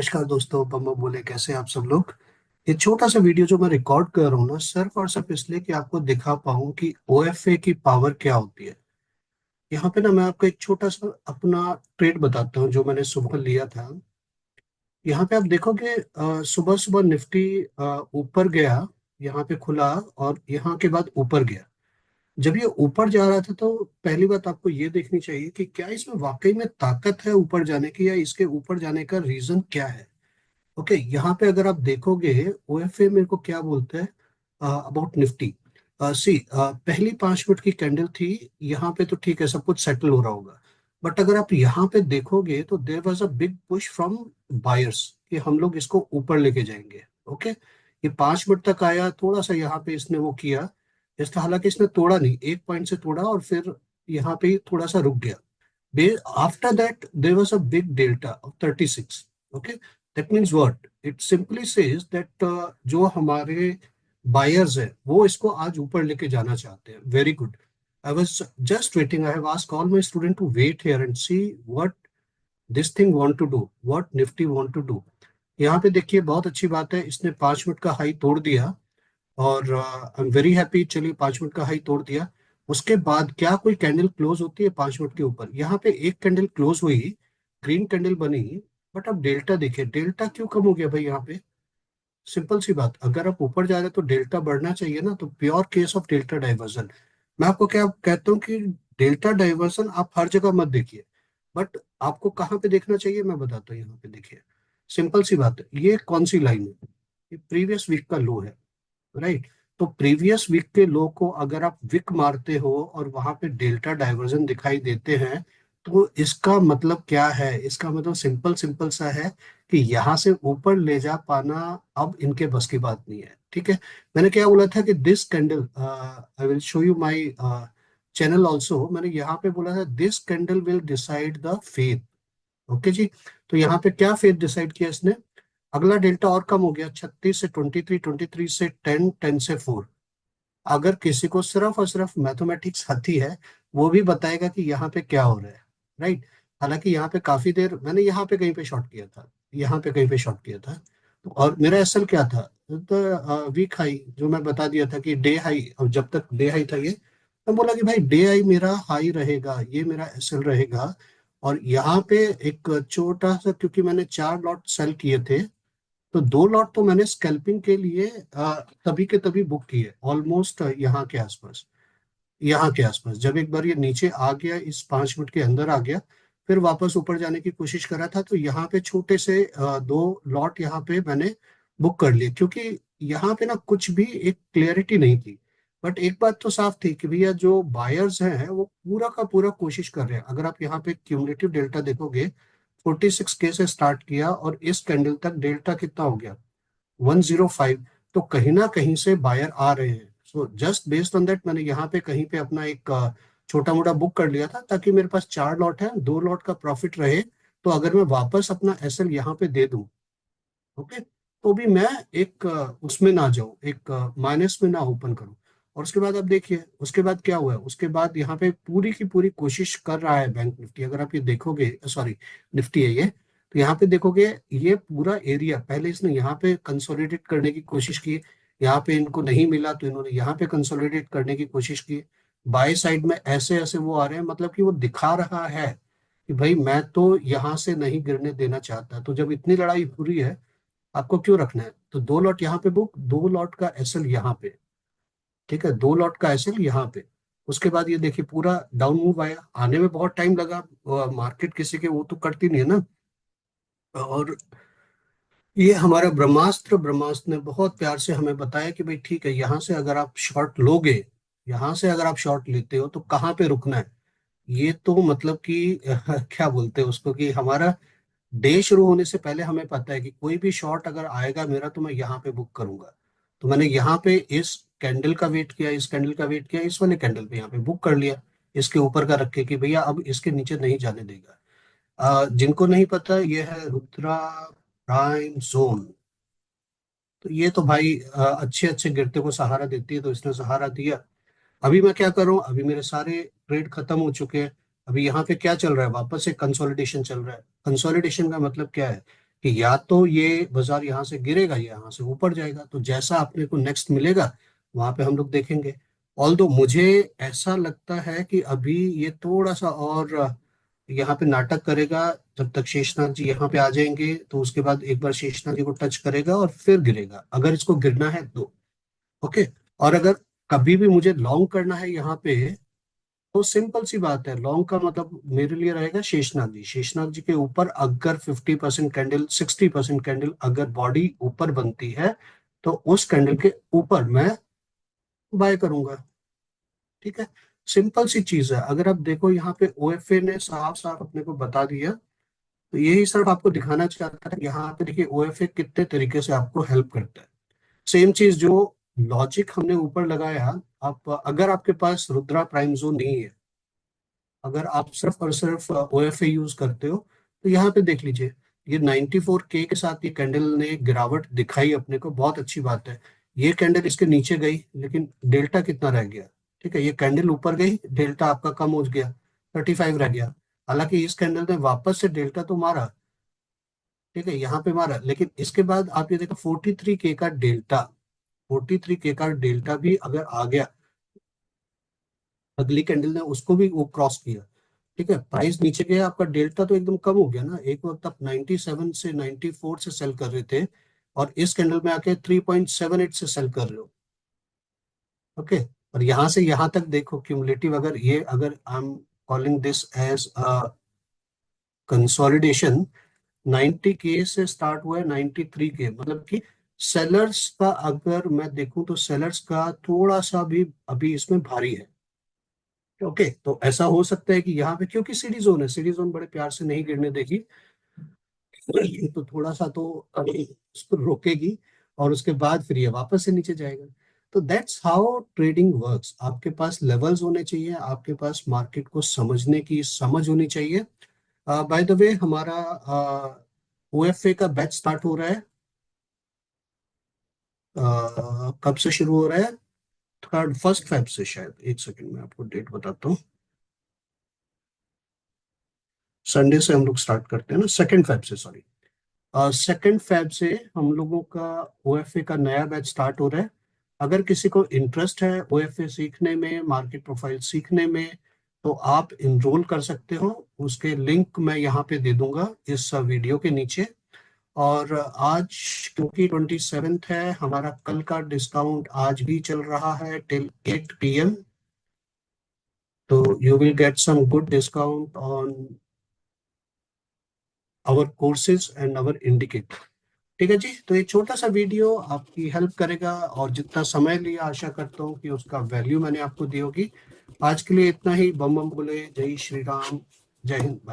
नमस्कार दोस्तों, बम्बा बोले कैसे हैं आप सब लोग। ये छोटा सा वीडियो जो मैं रिकॉर्ड कर रहा हूँ ना, सिर्फ और सिर्फ इसलिए कि आपको दिखा पाऊँ कि ओएफए की पावर क्या होती है। यहाँ पे ना मैं आपको एक छोटा सा अपना ट्रेड बताता हूँ जो मैंने सुबह लिया था। यहाँ पे आप देखोगे सुबह सुबह निफ्टी ऊपर गया, यहाँ पे खुला और यहाँ के बाद ऊपर गया। जब ये ऊपर जा रहा था तो पहली बात आपको ये देखनी चाहिए कि क्या इसमें वाकई में ताकत है ऊपर जाने की, या इसके ऊपर जाने का रीजन क्या है। ओके, यहाँ पे अगर आप देखोगे ओएफए मेरे को क्या बोलते हैं अबाउट निफ्टी। सी पहली 5 मिनट की कैंडल थी, यहाँ पे तो ठीक है, सब कुछ सेटल हो रहा होगा। बट अगर आप यहाँ पे देखोगे तो there was a big push from buyers कि हम लोग इसको ऊपर लेके जाएंगे। ओके, ये 5 मिनट तक आया, थोड़ा सा यहाँ पे इसने वो किया, इसका हालांकि इसने तोड़ा नहीं, एक पॉइंट से तोड़ा और फिर यहाँ पे थोड़ा सा रुक गया। After that, there was a big delta of 36. Okay, that means what? It simply says that जो हमारे बायर्स है वो इसको आज ऊपर लेके जाना चाहते हैं। Very good. I was just waiting, I have asked all my student to wait here and see what this thing want to do, what Nifty want to do. यहाँ पे देखिए बहुत अच्छी बात है, इसने 5 मिनट का हाई तोड़ दिया और आई एम वेरी हैप्पी। चलिए 5 मिनट का हाई तोड़ दिया, उसके बाद क्या कोई कैंडल क्लोज होती है 5 मिनट के ऊपर? यहाँ पे एक कैंडल क्लोज हुई, ग्रीन कैंडल बनी, बट अब डेल्टा देखिए, डेल्टा क्यों कम हो गया भाई यहाँ पे? सिंपल सी बात, अगर आप ऊपर जा रहे हैं तो डेल्टा बढ़ना चाहिए ना, तो pure case of delta diversion. मैं आपको क्या कहता हूँ कि डेल्टा डाइवर्जन आप हर जगह मत देखिए, बट आपको कहाँ पे देखना चाहिए मैं बताता हूँ। यहाँ पे देखिए, सिंपल सी बात है, ये कौन सी लाइन है? ये प्रीवियस वीक का लो है, राइट। तो प्रीवियस वीक के लो को अगर आप विक मारते हो और वहां पे डेल्टा डाइवर्जन दिखाई देते हैं, तो इसका मतलब क्या है? इसका मतलब सिंपल सिंपल सा है कि यहाँ से ऊपर ले जा पाना अब इनके बस की बात नहीं है। ठीक है, मैंने क्या बोला था कि this candle, I will show you my channel also, मैंने यहाँ पे बोला था this candle will decide the faith. Okay ji, तो यहाँ पे क्या फेथ डिसाइड किया इसने? अगला डेल्टा और कम हो गया, 36 से 23, 23 से 10, 10 से 4। अगर किसी को सिर्फ और सिर्फ मैथमेटिक्स आती है, वो भी बताएगा कि यहाँ पे क्या हो रहा है, राइट। हालांकि यहाँ पे काफी देर मैंने यहाँ पे कहीं पे शॉर्ट किया था, यहाँ पे कहीं पे शॉर्ट किया था। तो और मेरा एसएल क्या था? तो वीक हाई जो मैं बता दिया था कि डे हाई, और जब तक डे हाई था ये, मैं बोला कि भाई डे हाई मेरा हाई रहेगा, ये मेरा एसएल रहेगा। और यहाँ पे एक छोटा सा, क्योंकि मैंने 4 लॉट सेल किए थे, तो 2 लॉट तो मैंने स्कैल्पिंग के लिए तभी के तभी बुक किए, ऑलमोस्ट यहाँ के आसपास। यहाँ के आसपास जब एक बार ये नीचे आ गया, इस 5 मिनट के अंदर आ गया, फिर वापस ऊपर जाने की कोशिश करा था, तो यहाँ पे छोटे से 2 लॉट यहाँ पे मैंने बुक कर लिए, क्योंकि यहाँ पे ना कुछ भी एक क्लियरिटी नहीं थी। बट एक बात तो साफ थी कि भैया जो बायर्स हैं वो पूरा का पूरा कोशिश कर रहे हैं। अगर आप यहाँ पे क्यूमुलेटिव डेल्टा देखोगे, 46K से स्टार्ट किया और इस कैंडल तक डेल्टा कितना हो गया? 105। तो कहीं ना कहीं से बायर आ रहे हैं। So just based on that मैंने यहाँ पे कहीं पे अपना एक छोटा मोटा बुक कर लिया था, ताकि मेरे पास 4 लॉट है, 2 लॉट का प्रॉफिट रहे। तो अगर मैं वापस अपना एसएल यहाँ पे दे दूं, ओके, तो भी मैं एक उसमें ना जाऊं, एक माइनस में ना ओपन करूं। और उसके बाद आप देखिए उसके बाद क्या हुआ है। उसके बाद यहाँ पे पूरी की पूरी कोशिश कर रहा है बैंक निफ्टी, अगर आप ये देखोगे, सॉरी निफ्टी है ये, तो यहाँ पे देखोगे ये पूरा एरिया, पहले इसने यहाँ पे कंसोलिडेट करने की कोशिश की, यहाँ पे इनको नहीं मिला तो इन्होंने यहाँ पे कंसोलिडेट करने की कोशिश की। बाय साइड में ऐसे ऐसे वो आ रहे हैं, मतलब कि वो दिखा रहा है कि भाई मैं तो यहाँ से नहीं गिरने देना चाहता। तो जब इतनी लड़ाई हो रही है, आपको क्यों रखना है? तो 2 लॉट यहाँ पे बुक, 2 लॉट का एसएल यहाँ पे, ठीक है, 2 लॉट का एसएल यहाँ पे। उसके बाद ये देखिए पूरा डाउन मूव आया, आने में बहुत टाइम लगा, मार्केट किसी के वो तो करती नहीं है ना। और ये हमारा ब्रह्मास्त्र, ब्रह्मास्त्र ने बहुत प्यार से हमें बताया कि भाई ठीक है, यहाँ से अगर आप शॉर्ट लोगे, यहाँ से अगर आप शॉर्ट लेते हो तो कहाँ पे रुकना है। ये तो मतलब कि क्या बोलते हैं उसको, कि हमारा डे शुरू होने से पहले हमें पता है कि कोई भी शॉर्ट अगर आएगा मेरा तो मैं यहाँ पे बुक करूंगा। तो मैंने यहाँ पे इस कैंडल का वेट किया, इस कैंडल का वेट किया, इस वाले कैंडल पे यहाँ पे बुक कर लिया, इसके ऊपर का रख के कि भैया अब इसके नीचे नहीं जाने देगा। जिनको नहीं पता, ये है रुद्रा प्राइम जोन। तो ये तो भाई अच्छे अच्छे गिरते को सहारा देती है, तो इसने सहारा दिया। अभी मैं क्या कर रहा हूँ, अभी मेरे सारे ट्रेड खत्म हो चुके हैं। अभी यहाँ पे क्या चल रहा है? वापस से कंसोलिडेशन चल रहा है। कंसोलिडेशन का मतलब क्या है? कि या तो ये बाजार यहाँ से गिरेगा या यहाँ से ऊपर जाएगा, तो जैसा अपने को नेक्स्ट मिलेगा वहां पे हम लोग देखेंगे। ऑल्दो मुझे ऐसा लगता है कि अभी ये थोड़ा सा और यहाँ पे नाटक करेगा। जब तक शेषनाग जी यहाँ पे आ जाएंगे तो उसके बाद एक बार शेषनाग जी को टच करेगा और फिर गिरेगा, अगर इसको गिरना है तो। ओके। और अगर कभी भी मुझे लॉन्ग करना है यहाँ पे, तो सिंपल सी बात है, लॉन्ग का मतलब मेरे लिए रहेगा शेषनाग जी। शेषनाग जी के ऊपर अगर 50% कैंडल, 60% कैंडल अगर बॉडी ऊपर बनती है, तो उस कैंडल के ऊपर मैं बाय करूंगा। ठीक है। सिंपल सी चीज है। अगर आप देखो यहाँ पे ओएफए ने साफ साफ अपने को बता दिया, तो यही सिर्फ आपको दिखाना चाहता है। यहाँ पे देखिए ओएफए कितने तरीके से आपको हेल्प करता है। सेम चीज जो लॉजिक हमने ऊपर लगाया, आप अगर आपके पास रुद्रा प्राइम जोन नहीं है, अगर आप सिर्फ और सिर्फ ओएफए यूज करते हो, तो यहाँ पे देख लीजिए, ये 94K के साथ ये कैंडल ने गिरावट दिखाई अपने को, बहुत अच्छी बात है। ये कैंडल इसके नीचे गई, लेकिन डेल्टा कितना रह गया? ठीक है, ये कैंडल ऊपर गई, डेल्टा आपका कम हो गया, 35 रह गया। हालांकि इस कैंडल ने वापस से डेल्टा तो मारा, ठीक है, यहाँ पे मारा, लेकिन इसके बाद आप ये देखो 43K का डेल्टा, 43K का डेल्टा भी अगर आ गया, अगली कैंडल ने उसको भी वो क्रॉस किया, ठीक है, प्राइस नीचे गया, आपका डेल्टा तो एकदम कम हो गया ना। एक वक्त आप 97 से 94 से सेल कर रहे थे, और इस कैंडल में आके 3.78 से सेल कर रहे हो। ओके। और यहां से यहां तक देखो क्यूमुलेटिव, अगर ये, अगर I am calling this as a consolidation, 90K से स्टार्ट हुआ है, 93K, मतलब कि सेलर्स का अगर मैं देखूं तो सेलर्स का थोड़ा सा भी अभी इसमें भारी है। ओके, तो ऐसा हो सकता है कि यहाँ पे, क्योंकि सीडी जोन है, सीडी जोन बड़े प्यार से नहीं गिरने देगी, तो थोड़ा सा तो उसको रोकेगी, और उसके बाद फिर ये वापस से नीचे जाएगा। तो दैट्स हाउ ट्रेडिंग वर्क्स। आपके पास लेवल्स होने चाहिए, आपके पास मार्केट को समझने की समझ होनी चाहिए। बाय द वे, हमारा ओएफए का बैच स्टार्ट हो रहा है। कब से शुरू हो रहा है? थर्ड, 1 फेब से शायद, एक सेकंड में आपको डेट बताता हूँ। संडे से हम लोग स्टार्ट करते हैं ना, 2 फेब से, सॉरी। 2 फेब से हम लोगों का ओएफए का नया बैच स्टार्ट हो रहा है। अगर किसी को इंटरेस्ट है ओएफए सीखने में, मार्केट प्रोफाइल सीखने में, तो आप इनरोल कर सकते हो। उसके लिंक मैं यहाँ पे दे दूंगा इस वीडियो के नीचे। और आज, क्योंकि 27th है, हमारा कल का डिस्काउंट आज भी चल रहा है टिल 8 PM। तो you will get some good discount on our courses and our indicator. ठीक है जी, तो ये छोटा सा वीडियो आपकी हेल्प करेगा, और जितना समय लिया आशा करता हूँ कि उसका वैल्यू मैंने आपको दी होगी। आज के लिए इतना ही। बम बम बोले, जय श्री राम, जय हिंद।